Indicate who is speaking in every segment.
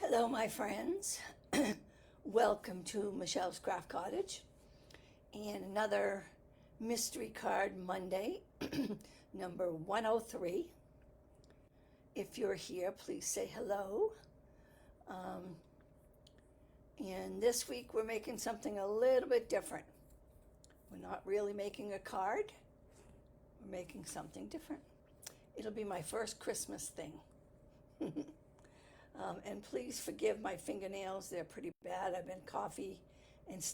Speaker 1: Hello, my friends. Welcome to Michelle's Craft Cottage and another mystery card Monday, number 103. If you're here, please say hello. And this week we're making something a little bit different. We're not really making a card, we're making something different. It'll be my first Christmas thing. And please forgive my fingernails, they're pretty bad. I've been coffee and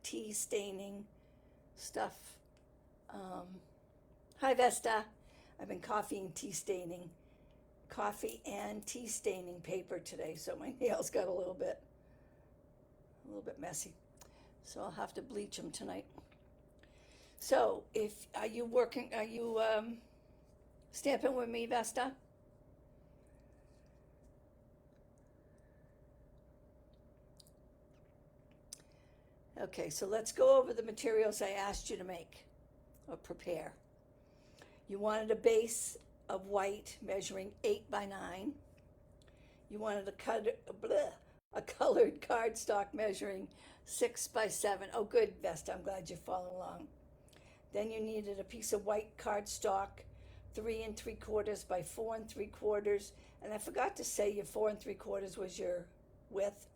Speaker 1: tea staining stuff. Hi, Vesta. I've been coffee and tea staining paper today, so my nails got a little bit messy. So I'll have to bleach them tonight. So are you stamping with me, Vesta? Okay, so let's go over the materials I asked you to make or prepare. You wanted a base of white measuring 8 by 9. You wanted a colored cardstock measuring 6 by 7. Oh, good, Vesta, I'm glad you're following along. Then you needed a piece of white cardstock, 3 3/4 by 4 3/4. And I forgot to say your 4 3/4 was your width.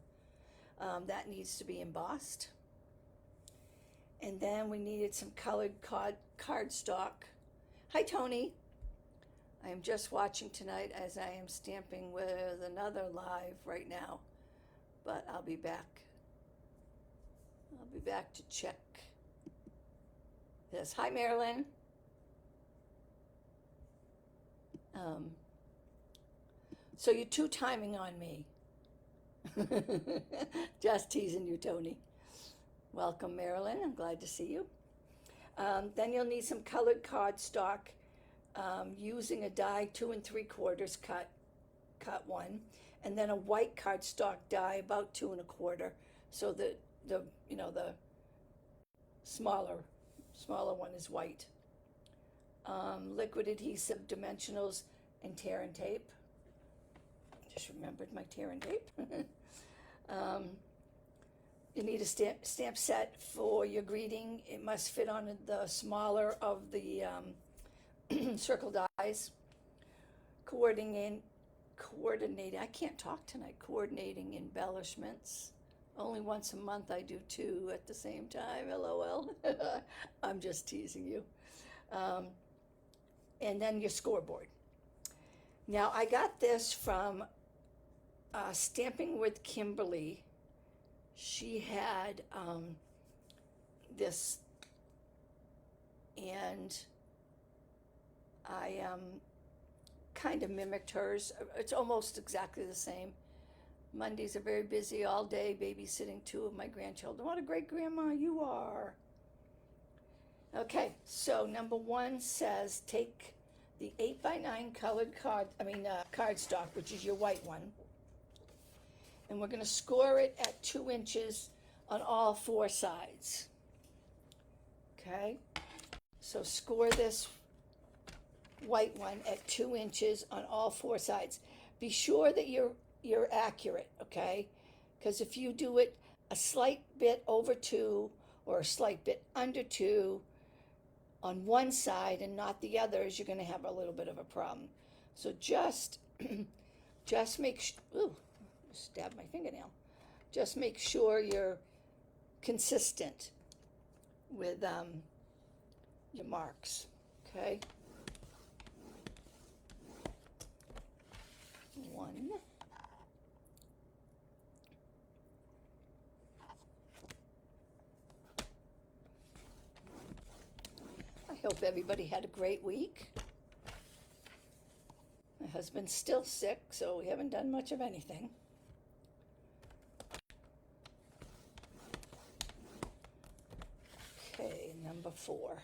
Speaker 1: That needs to be embossed. And then we needed some colored cardstock. Hi, Tony. I am just watching tonight as I am stamping with another live right now, but I'll be back. To check this. Hi, Marilyn. So you're two-timing on me. Just teasing you, Tony. Welcome, Marilyn. I'm glad to see you. Then you'll need some colored cardstock using a die 2 3/4 cut one, and then a white cardstock die about 2 1/4, so that the smaller one is white. Liquid adhesive, dimensionals, and tear and tape. Just remembered my tear and tape. You need a stamp set for your greeting. It must fit on the smaller of the circle dies. Coordinating, I can't talk tonight. Coordinating embellishments. Only once a month I do 2 at the same time, LOL. I'm just teasing you. And then your scoreboard. Now I got this from Stamping with Kimberly. She had this, and I kind of mimicked hers. It's almost exactly the same. Mondays are very busy all day, babysitting 2 of my grandchildren. What a great grandma you are. Okay, so number 1 says take the 8 by 9 colored cardstock, which is your white one, and we're going to score it at 2 inches on all 4 sides. Okay, so score this white one at 2 inches on all 4 sides. Be sure that you're accurate, okay? Because if you do it a slight bit over 2 or a slight bit under 2 on one side and not the others, you're going to have a little bit of a problem. So just make sure. Stab my fingernail. Just make sure you're consistent with your marks, okay? 1. I hope everybody had a great week. My husband's still sick, so we haven't done much of anything. Okay, number 4.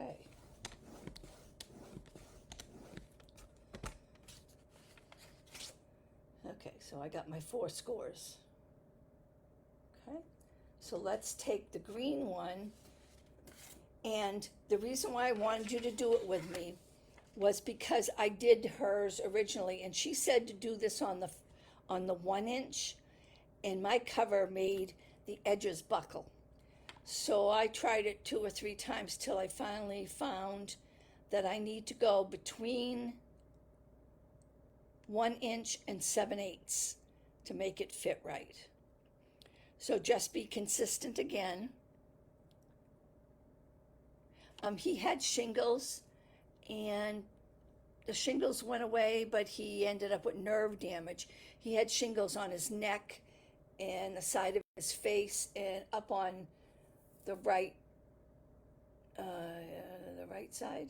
Speaker 1: Okay. Okay, so I got my 4 scores. Okay, so let's take the green one And the reason why I wanted you to do it with me was because I did hers originally, and she said to do this on the 1 inch, and my cover made the edges buckle. So I tried it 2 or 3 times till I finally found that I need to go between 1 inch and 7/8 to make it fit right. So just be consistent again. He had shingles, and the shingles went away, but he ended up with nerve damage. He had shingles on his neck and the side of his face and up on the right side.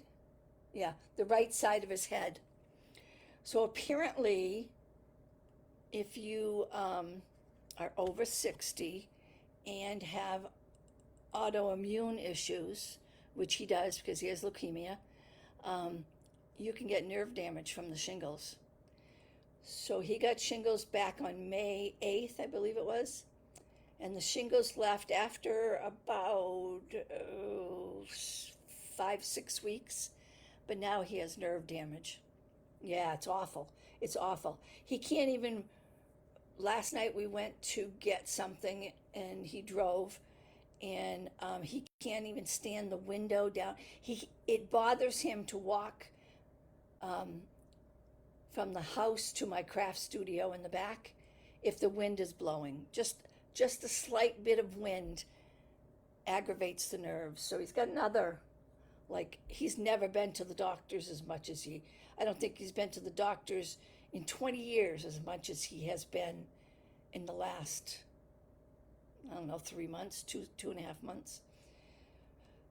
Speaker 1: Yeah, the right side of his head. So apparently, if you are over 60 and have autoimmune issues, which he does because he has leukemia, you can get nerve damage from the shingles. So he got shingles back on May 8th, I believe it was. And the shingles left after about 5-6 weeks. But now he has nerve damage. Yeah, it's awful. It's awful. He can't even. Last night we went to get something and he drove, and he can't even stand the window down. It bothers him to walk from the house to my craft studio in the back if the wind is blowing. Just a slight bit of wind aggravates the nerves. So he's got another, like, he's never been to the doctors as much as I don't think he's been to the doctors in 20 years as much as he has been in the last, I don't know, 3 months, 2.5 months.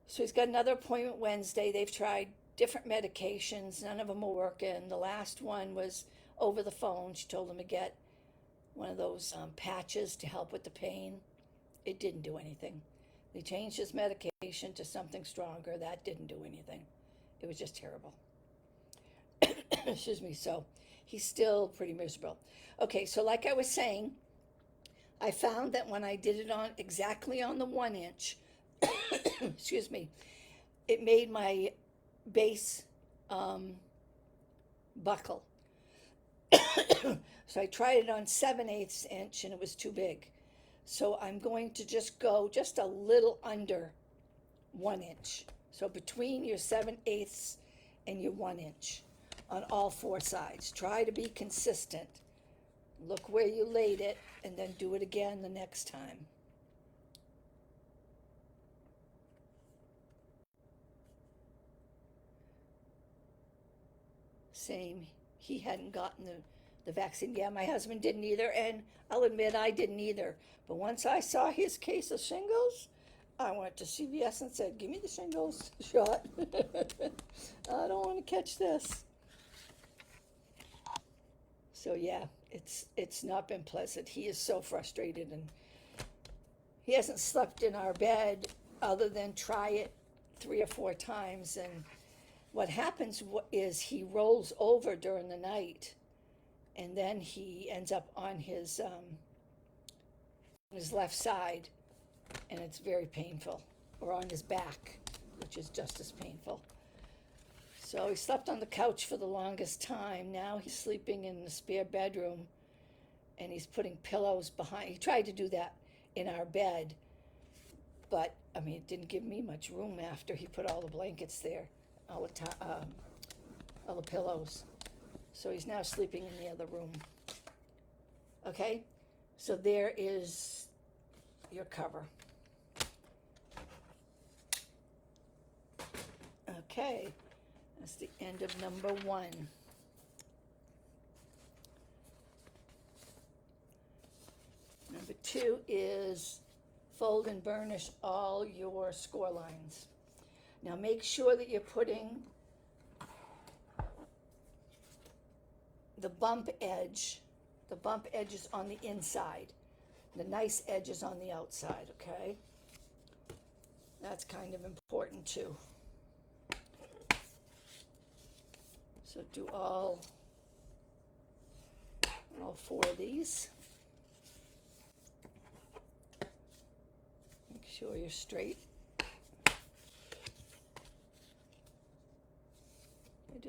Speaker 1: So he's got another appointment Wednesday. They've tried different medications. None of them are working. The last one was over the phone. She told him to get one of those patches to help with the pain. It didn't do anything. They changed his medication to something stronger. That didn't do anything. It was just terrible. Excuse me. So he's still pretty miserable. Okay, so like I was saying, I found that when I did it on exactly on the 1 inch, excuse me, it made my base buckle. So I tried it on 7/8 inch and it was too big. So I'm going to just go just a little under 1 inch. So between your 7/8 and your 1 inch on all 4 sides. Try to be consistent. Look where you laid it and then do it again the next time. Same. He hadn't gotten the vaccine. Yeah, my husband didn't either, and I'll admit I didn't either. But once I saw his case of shingles, I went to CVS and said, "Give me the shingles shot. I don't want to catch this." So yeah, it's not been pleasant. He is so frustrated, and he hasn't slept in our bed other than try it 3 or 4 times. And what happens is he rolls over during the night, and then he ends up on his left side, and it's very painful, or on his back, which is just as painful. So he slept on the couch for the longest time. Now he's sleeping in the spare bedroom, and he's putting pillows behind. He tried to do that in our bed, but I mean, it didn't give me much room after he put all the blankets there, all the pillows. So he's now sleeping in the other room. Okay, so there is your cover. Okay, that's the end of number 1. Number 2 is fold and burnish all your score lines. Now make sure that you're putting the bump edges on the inside, the nice edges on the outside, okay? That's kind of important too. So do all 4 of these. Make sure you're straight.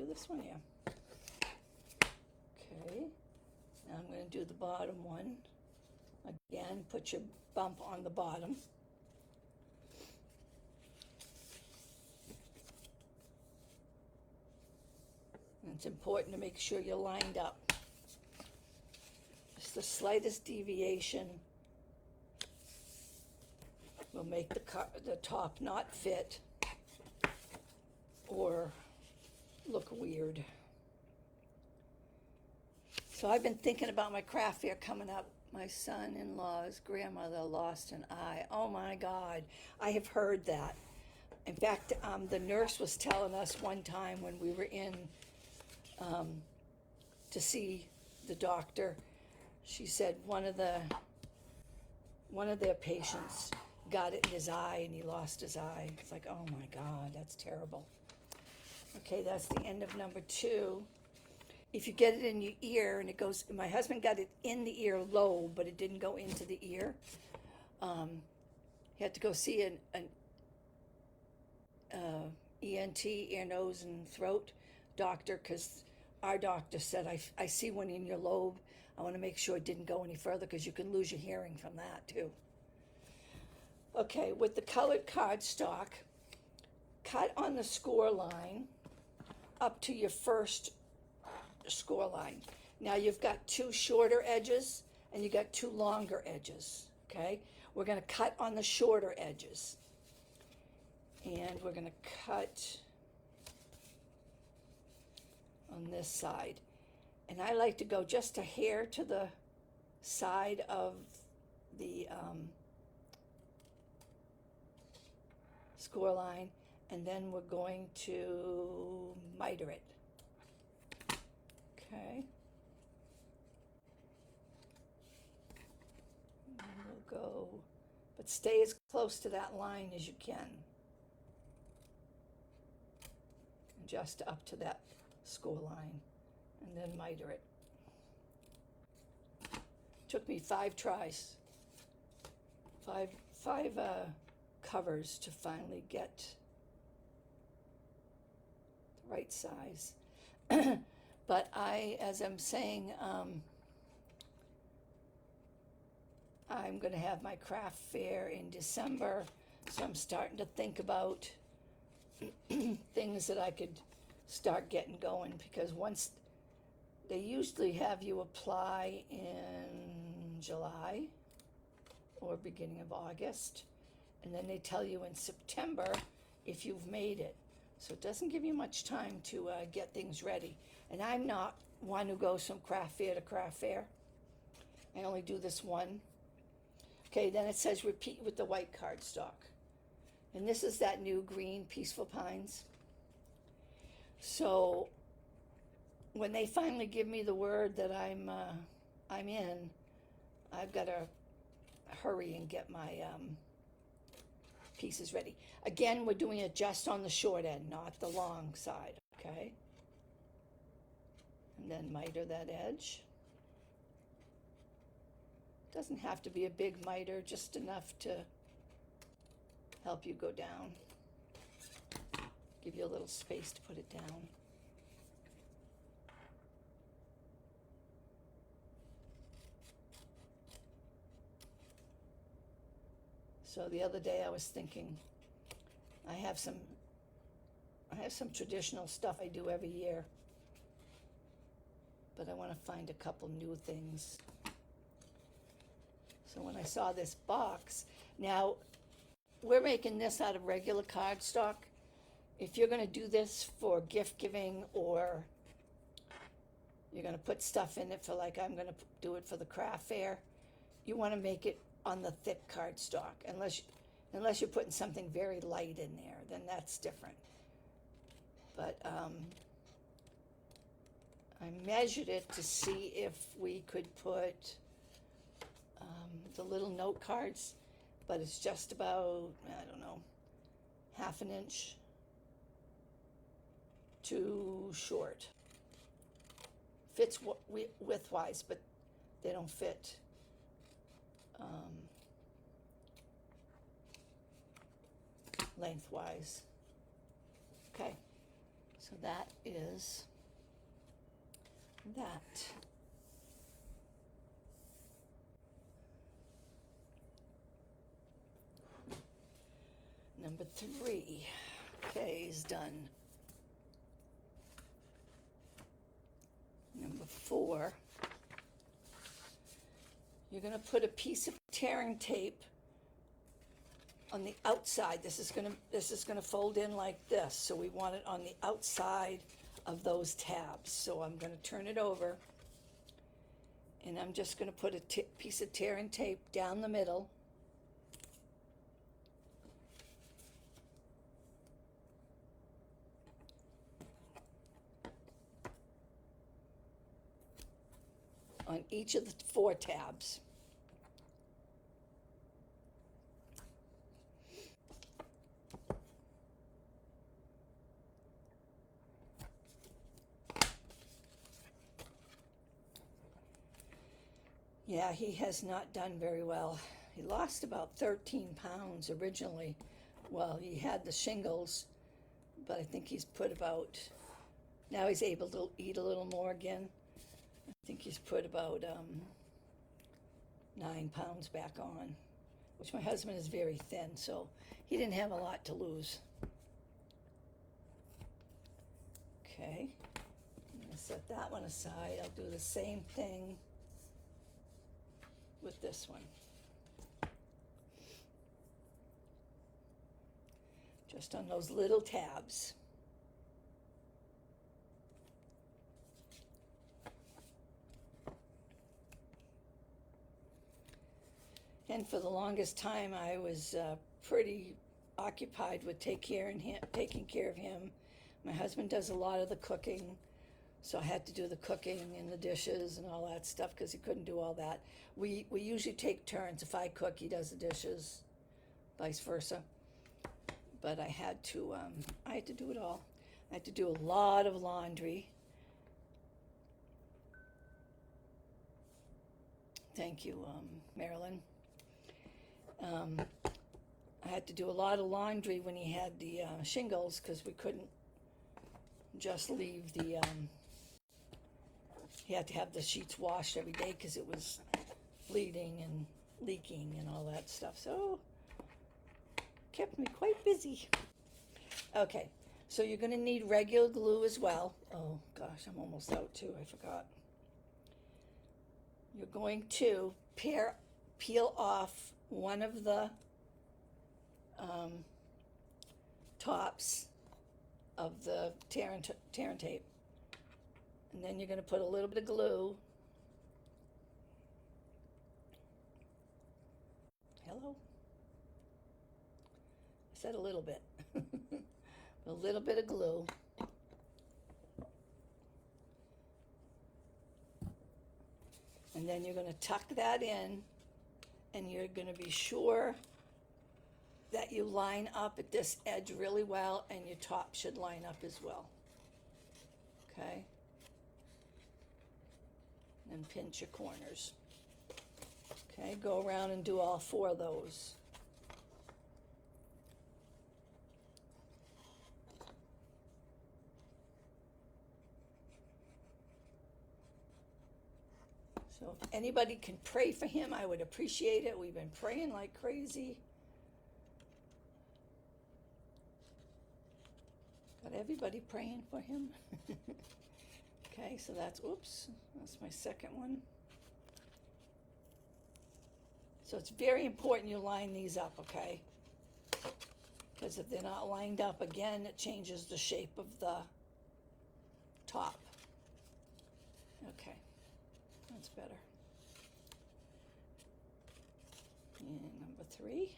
Speaker 1: do this one? Yeah. Okay. Now I'm going to do the bottom one. Again, put your bump on the bottom. And it's important to make sure you're lined up. Just the slightest deviation will make the top not fit or look weird. So I've been thinking about my craft fair coming up. My son-in-law's grandmother lost an eye. Oh my God, I have heard that. In fact, the nurse was telling us one time when we were in to see the doctor, she said one of their patients got it in his eye and he lost his eye. It's like, oh my God, that's terrible. Okay, that's the end of number 2. If you get it in your ear and it goes, my husband got it in the ear lobe, but it didn't go into the ear. He had to go see an ENT, ear, nose, and throat doctor, because our doctor said, I see one in your lobe. I want to make sure it didn't go any further, because you can lose your hearing from that too. Okay, with the colored cardstock, cut on the score line up to your first score line. Now you've got 2 shorter edges and you got 2 longer edges, okay? We're going to cut on the shorter edges. And we're going to cut on this side. And I like to go just a hair to the side of the score line, and then we're going to miter it. Okay. And we'll go, but stay as close to that line as you can. And just up to that score line, and then miter it. Took me 5 tries, five covers to finally get the right size. But as I'm saying, I'm going to have my craft fair in December, so I'm starting to think about things that I could start getting going, because once they usually have you apply in July or beginning of August, and then they tell you in September if you've made it. So it doesn't give you much time to get things ready. And I'm not one who goes from craft fair to craft fair. I only do this one. Okay, then it says repeat with the white cardstock. And this is that new green Peaceful Pines. So when they finally give me the word that I'm in, I've got to hurry and get my pieces ready. Again, we're doing it just on the short end, not the long side, okay? And then miter that edge. Doesn't have to be a big miter, just enough to help you go down. Give you a little space to put it down. So the other day I was thinking, I have some traditional stuff I do every year, but I want to find a couple new things. So when I saw this box, now we're making this out of regular cardstock. If you're going to do this for gift giving, or you're going to put stuff in it for, like I'm going to do it for the craft fair, you want to make it on the thick cardstock, unless you're putting something very light in there, then that's different. But I measured it to see if we could put the little note cards, but it's just about, I don't know, 1/2 inch too short. Fits widthwise, but they don't fit lengthwise. Okay, so So that is that. Number 3, okay, is done. Number 4, you're going to put a piece of tearing tape on the outside. This is going to fold in like this, so we want it on the outside of those tabs. So I'm going to turn it over, and I'm just going to put a piece of tearing tape down the middle. On each of the 4 tabs. Yeah, he has not done very well. He lost about 13 pounds originally. Well, he had the shingles, but I think he's put about, now he's able to eat a little more again. I think he's put about 9 pounds back on, which my husband is very thin, so he didn't have a lot to lose. Okay, I'm gonna set that one aside. I'll do the same thing with this one. Just on those little tabs. And for the longest time, I was pretty occupied with taking care of him. My husband does a lot of the cooking, so I had to do the cooking and the dishes and all that stuff because he couldn't do all that. We usually take turns. If I cook, he does the dishes, vice versa. But I had to do it all. I had to do a lot of laundry. Thank you, Marilyn. I had to do a lot of laundry when he had the shingles because we couldn't just leave the, he had to have the sheets washed every day because it was bleeding and leaking and all that stuff. So, kept me quite busy. Okay, so you're going to need regular glue as well. Oh gosh, I'm almost out too, I forgot. You're going to peel off one of the tops of the tear and tape, and then you're going to put a little bit of glue. Hello? I said a little bit. A little bit of glue. And then you're going to tuck that in, and you're going to be sure that you line up at this edge really well, and your top should line up as well. Okay? And pinch your corners. Okay, go around and do all 4 of those. So if anybody can pray for him, I would appreciate it. We've been praying like crazy. Got everybody praying for him. Okay, so that's my second one. So it's very important you line these up, okay? Because if they're not lined up, again, it changes the shape of the top. Okay, that's better. And number 3.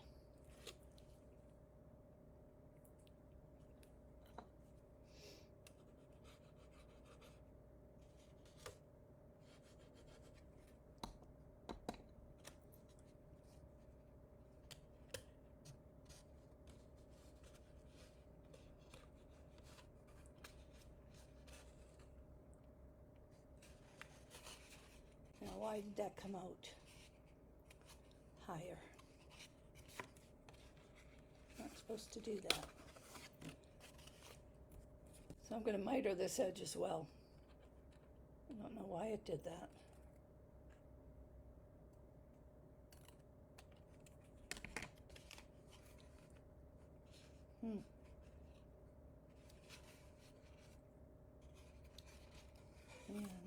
Speaker 1: Now, why did that come out higher? Not supposed to do that. So I'm going to miter this edge as well. I don't know why it did that. And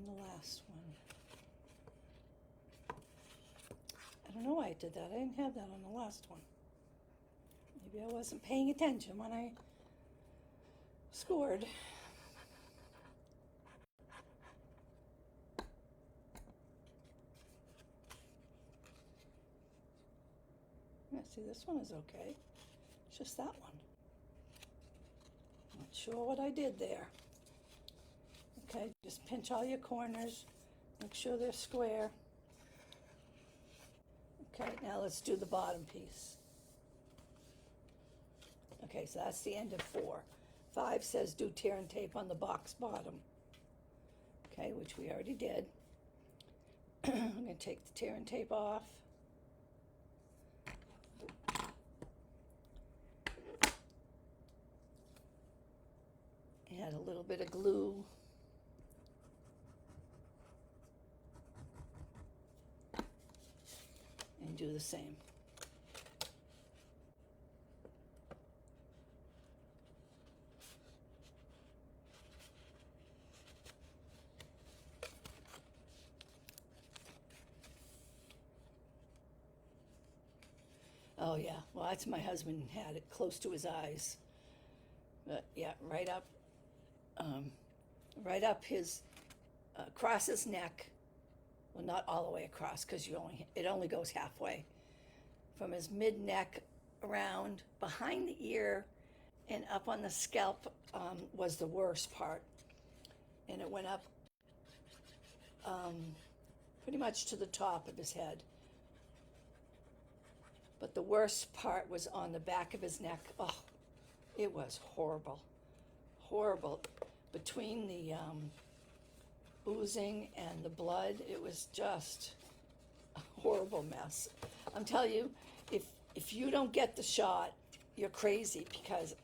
Speaker 1: the last one. I don't know why it did that. I didn't have that on the last one. Maybe I wasn't paying attention when I scored. Yeah, see, this one is okay. It's just that one. Not sure what I did there. Okay, just pinch all your corners. Make sure they're square. Okay, now let's do the bottom piece. Okay, so that's the end of 4. 5 says do tear and tape on the box bottom. Okay, which we already did. I'm going to take the tear and tape off. Add a little bit of glue. And do the same. Oh yeah, well that's my husband had it close to his eyes. But yeah, right up his, across his neck. Well, not all the way across because it only goes halfway. From his mid neck around behind the ear and up on the scalp was the worst part, and it went up pretty much to the top of his head. But the worst part was on the back of his neck. Oh, it was horrible. Horrible. Between the oozing and the blood, it was just a horrible mess. I'm telling you, if you don't get the shot, you're crazy, because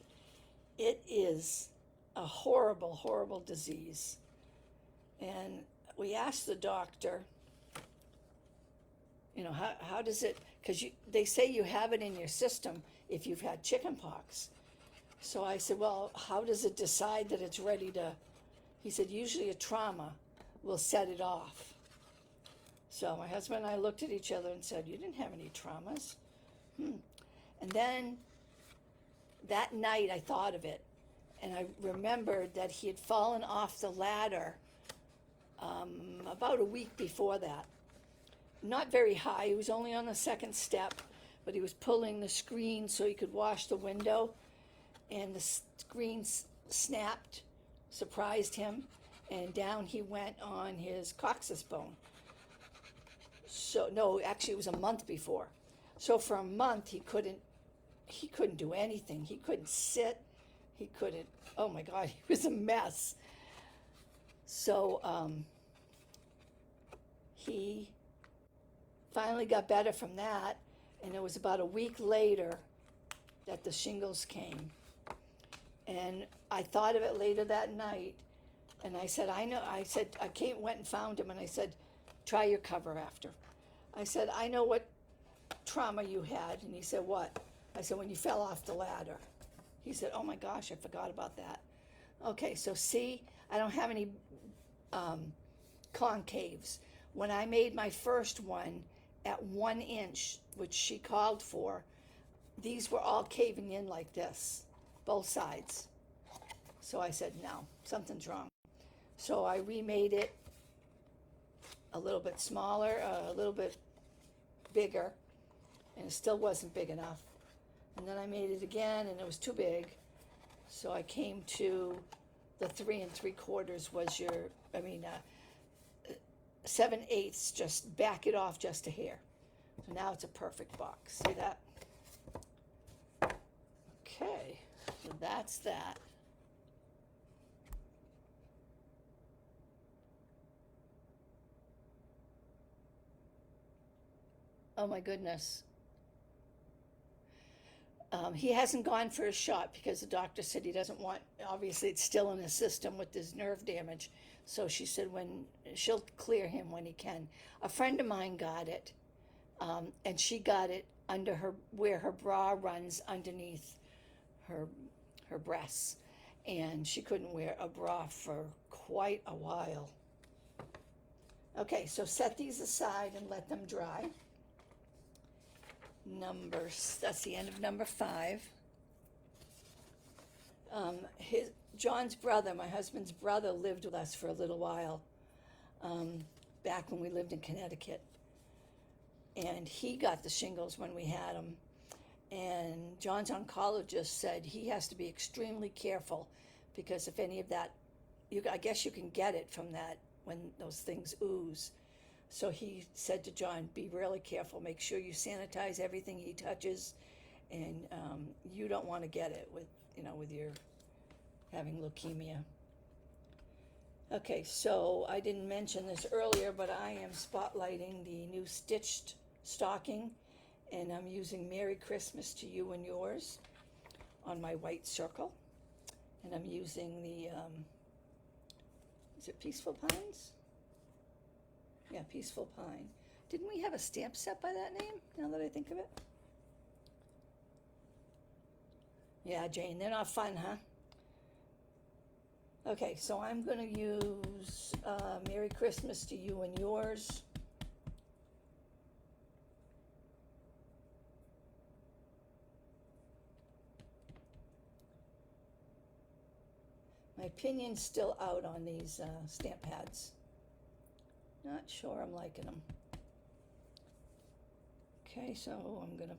Speaker 1: it is a horrible, horrible disease. And we asked the doctor, how does it, because they say you have it in your system if you've had chicken pox. So I said, well, how does it decide that it's ready to, he said, usually a trauma will set it off. So my husband and I looked at each other and said, you didn't have any traumas. And then that night I thought of it, and I remembered that he had fallen off the ladder about a week before that. Not very high, he was only on the second step, but he was pulling the screen so he could wash the window, and the screen snapped, surprised him, and down he went on his coccyx bone. So, no, actually it was a month before. So for a month he couldn't do anything. He couldn't sit, he couldn't, oh my God, he was a mess. So he finally got better from that, and it was about a week later that the shingles came. And I thought of it later that night, and I said, I went and found him, and I said, try your cover after. I said, I know what trauma you had. And he said, what? I said, when you fell off the ladder. He said, oh my gosh, I forgot about that. Okay, so see, I don't have any concaves. When I made my first one at 1 inch, which she called for, these were all caving in like this, both sides. So I said, no, something's wrong. So I remade it a little bit smaller, a little bit bigger, and it still wasn't big enough. And then I made it again, and it was too big. So I came to the 3 3/4 was 7/8, just back it off just a hair. So now it's a perfect box. See that? Okay, so that's that. Oh my goodness. He hasn't gone for a shot because the doctor said he doesn't want, obviously, it's still in his system with his nerve damage. So she said when she'll clear him when he can. A friend of mine got it, and she got it under her, where her bra runs underneath her her breasts, and she couldn't wear a bra for quite a while. Okay, so set these aside and let them dry. Numbers, that's the end of number 5. John's brother, my husband's brother, lived with us for a little while, back when we lived in Connecticut. And he got the shingles when we had them. And John's oncologist said he has to be extremely careful because if any of that, I guess you can get it from that when those things ooze. So he said to John, be really careful. Make sure you sanitize everything he touches, and you don't want to get it with your having leukemia. Okay, so I didn't mention this earlier, but I am spotlighting the new stitched stocking, and I'm using Merry Christmas to You and Yours on my white circle. And I'm using the, is it Peaceful Pines? Yeah, Peaceful Pine. Didn't we have a stamp set by that name, now that I think of it? Yeah, Jane, they're not fun, huh? Okay, so I'm going to use Merry Christmas to You and Yours. My opinion's still out on these stamp pads. Not sure I'm liking them. Okay, so I'm going to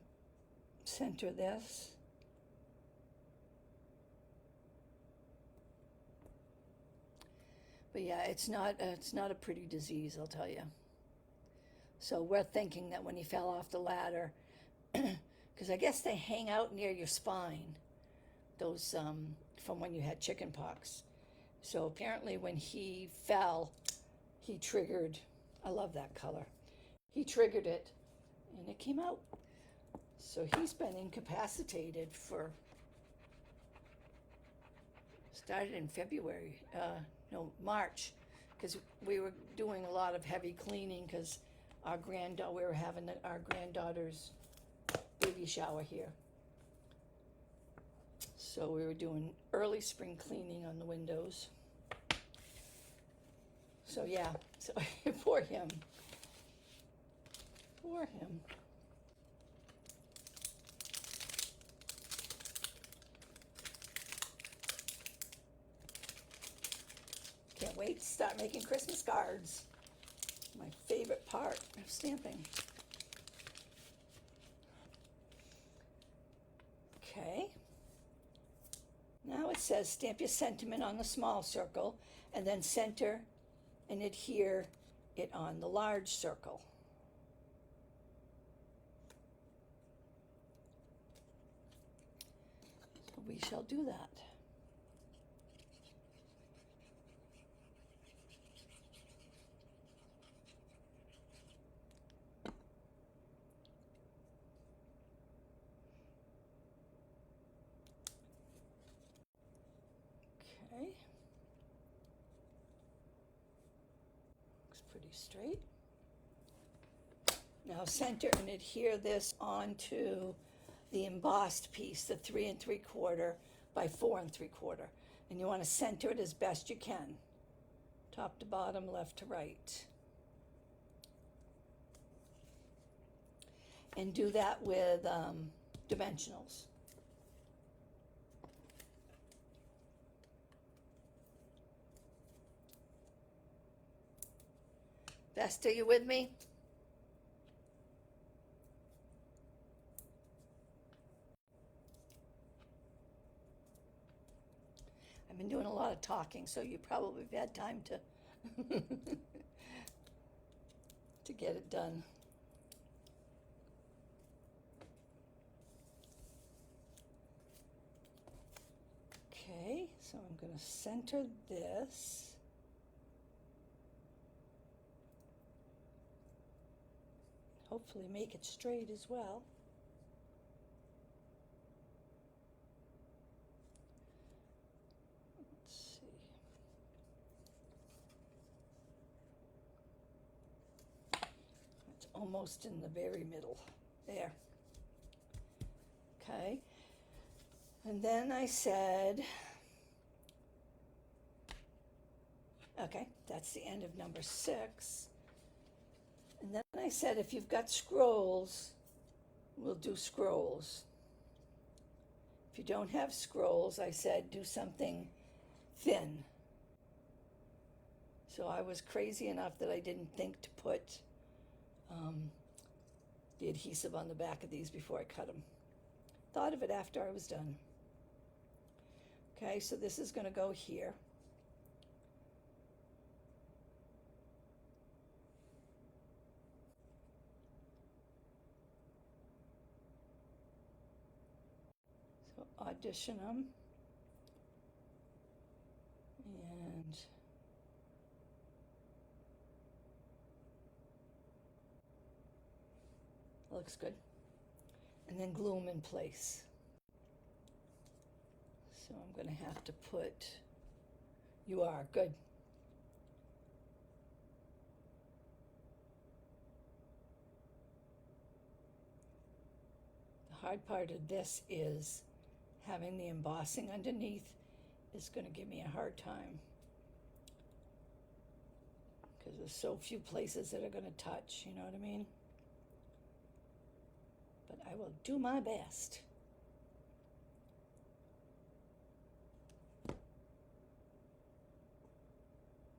Speaker 1: center this. But yeah, it's not a pretty disease, I'll tell you. So we're thinking that when he fell off the ladder, because I guess they hang out near your spine, those from when you had chicken pox. So apparently when he fell, he triggered, I love that color. He triggered it and it came out. So he's been incapacitated for, started in February, no, March, because we were doing a lot of heavy cleaning because we were having our granddaughter's baby shower here. So we were doing early spring cleaning on the windows. So yeah, so poor him. Poor him. Can't wait to start making Christmas cards. My favorite part of stamping. Okay. Now it says stamp your sentiment on the small circle and then center and adhere it on the large circle. So we shall do that. Okay. Looks pretty straight. Now center and adhere this onto the embossed piece, the 3 3/4 by 4 3/4. And you want to center it as best you can. Top to bottom, left to right. And do that with dimensionals. Best, are you with me? I've been doing a lot of talking, so you probably have had time to to get it done. Okay, so I'm going to center this. Hopefully make it straight as well. almost in the very middle. There. Okay. And then I said, okay, that's the end of number 6. And then I said, if you've got scrolls, we'll do scrolls. If you don't have scrolls, I said, do something thin. So I was crazy enough that I didn't think to put the adhesive on the back of these before I cut them. Thought of it after I was done. Okay, so this is going to go here. So audition them. And looks good. And then glue them in place. So I'm going to have to put, you are, good. The hard part of this is having the embossing underneath is going to give me a hard time. Because there's so few places that are going to touch, you know what I mean? But I will do my best.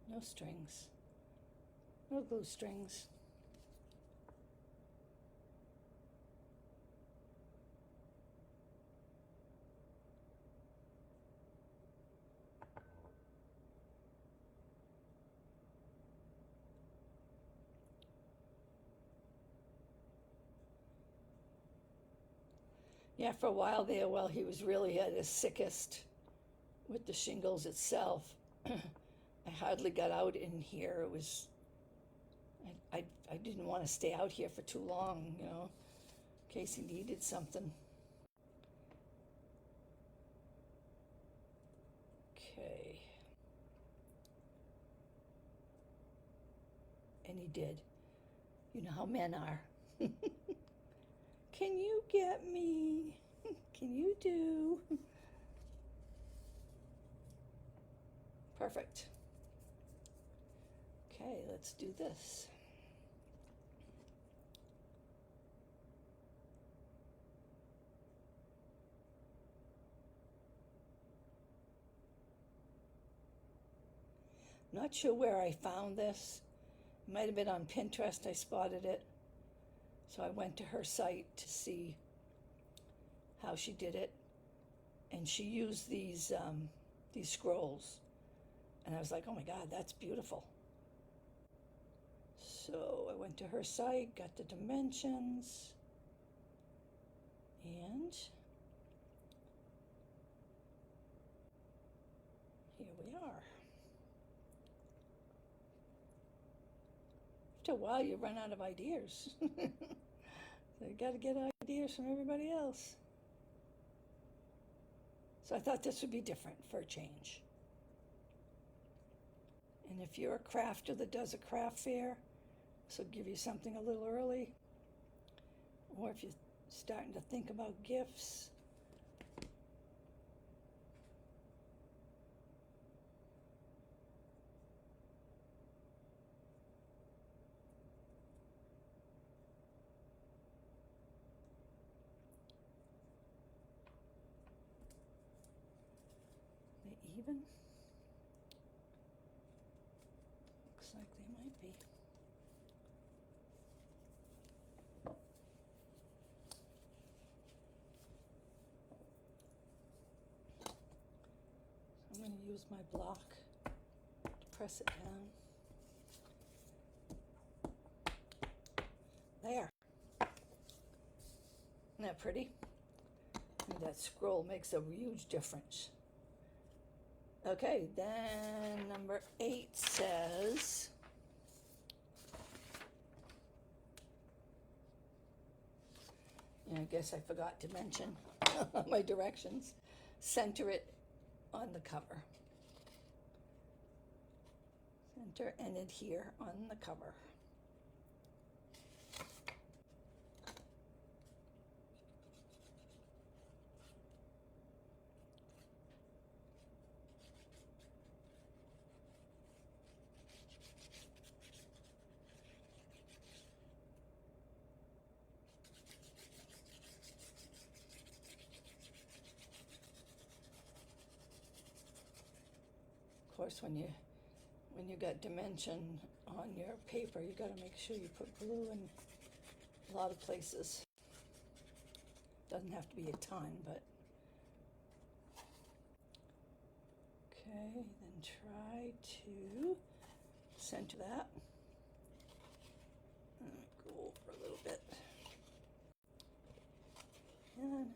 Speaker 1: No strings. No glue strings. Yeah, for a while there, while he was really at his sickest with the shingles itself, I hardly got out in here. It was, I didn't want to stay out here for too long, you know, in case he needed something. Okay. And he did. You know how men are. Can you get me? Can you do? Perfect. Okay, let's do this. Not sure where I found this. It might have been on Pinterest. I spotted it. So I went to her site to see how she did it. And she used these scrolls. And I was like, oh my God, that's beautiful. So I went to her site, got the dimensions, and here we are. After a while, you run out of ideas. So you got to get ideas from everybody else. So I thought this would be different for a change. And if you're a crafter that does a craft fair, this will give you something a little early. Or if you're starting to think about gifts. They even? Looks like they might be. I'm going to use my block to press it down. There. Isn't that pretty? And that scroll makes a huge difference. Okay, then number 8 says, and I guess I forgot to mention my directions, center it on the cover. Center and adhere on the cover. course, when you got dimension on your paper, you got to make sure you put glue in a lot of places. Doesn't have to be a ton, but okay, then try to center that. Go over a little bit. And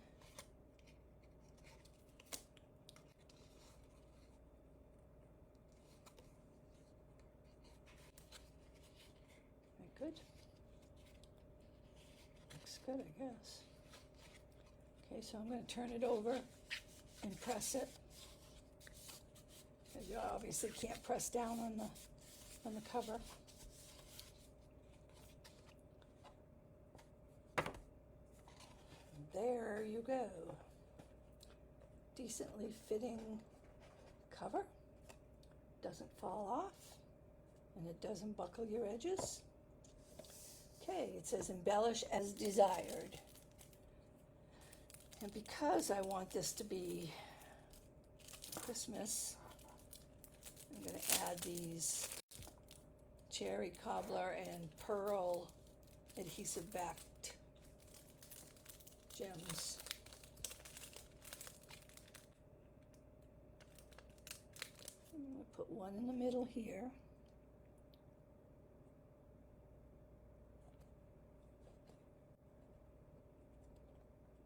Speaker 1: good. Looks good, I guess. Okay, so I'm going to turn it over and press it. You obviously can't press down on the cover. There you go. Decently fitting cover. Doesn't fall off, and it doesn't buckle your edges. Okay, it says embellish as desired. And because I want this to be Christmas, I'm going to add these cherry cobbler and pearl adhesive backed gems. I'm going to put one in the middle here.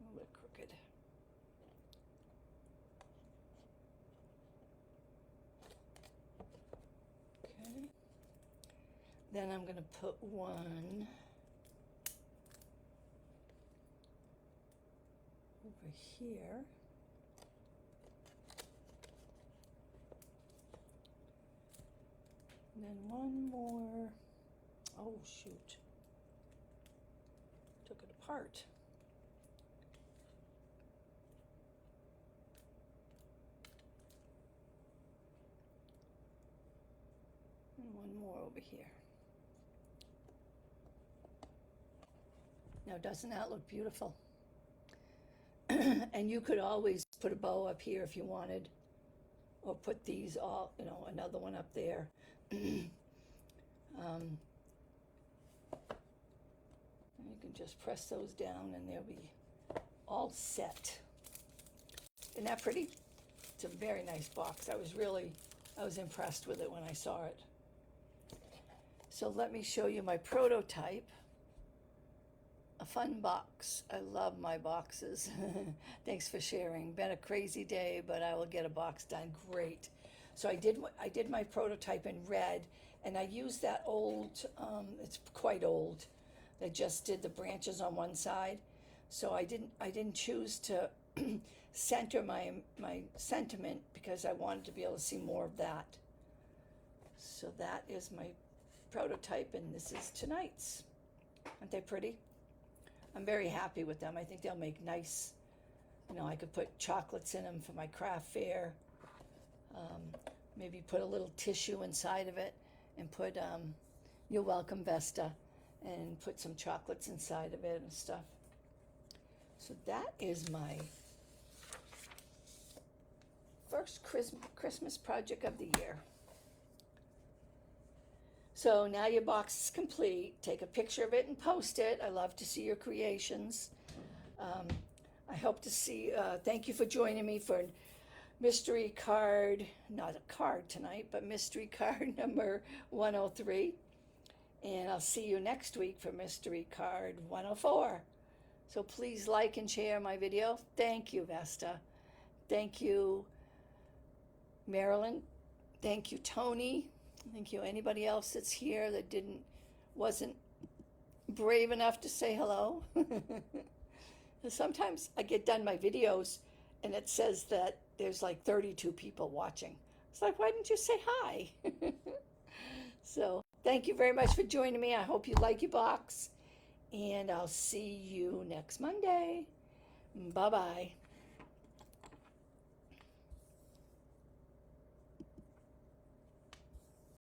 Speaker 1: A little bit crooked. Okay. Then I'm going to put one over here. And then one more. Oh, shoot. Took it apart. And one more over here. Now, doesn't that look beautiful? And you could always put a bow up here if you wanted, or put these all, another one up there. You can just press those down and they'll be all set. Isn't that pretty? It's a very nice box. I was impressed with it when I saw it. So let me show you my prototype. A fun box. I love my boxes. Thanks for sharing. Been a crazy day, but I will get a box done. Great. So I did my prototype in red, and I used that old, it's quite old. They just did the branches on one side. So I didn't choose to center my sentiment because I wanted to be able to see more of that. So that is my prototype, and this is tonight's. Aren't they pretty? I'm very happy with them. I think they'll make nice, I could put chocolates in them for my craft fair. Maybe put a little tissue inside of it and put, you're welcome, Vesta, and put some chocolates inside of it and stuff. So that is my first Christmas project of the year. So now your box is complete. Take a picture of it and post it. I love to see your creations. I hope to see, thank you for joining me for mystery card, not a card tonight, but mystery card number 103. And I'll see you next week for mystery card 104. So please like and share my video. Thank you, Vesta. Thank you, Marilyn. Thank you, Tony. Thank you, anybody else that's here that wasn't brave enough to say hello. Sometimes I get done my videos and it says that there's like 32 people watching. It's like, why didn't you say hi? So thank you very much for joining me. I hope you like your box, and I'll see you next Monday. Bye-bye.